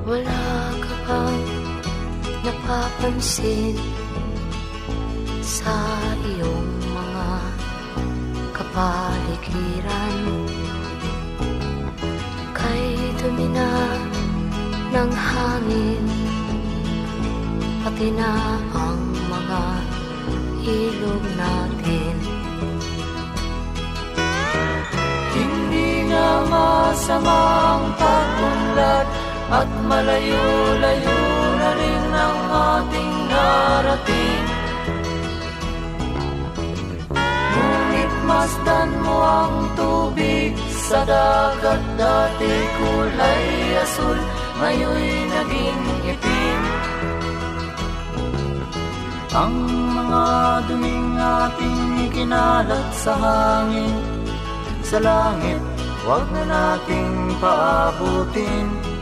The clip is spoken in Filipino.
Wala ka bang napapansin sa iyong mga kapaligiran? Kay dumi na ng hangin, pati na ang mga ilog natin. Hindi nga masama ang pag-unlad at malayo-layo na rin ang ating narating. Ngunit masdan mo ang tubig sa dagat, dati kulay asul, ngayon'y naging itim. Ang mga duming ating ikinalat sa hangin, sa langit, huwag na nating paabutin.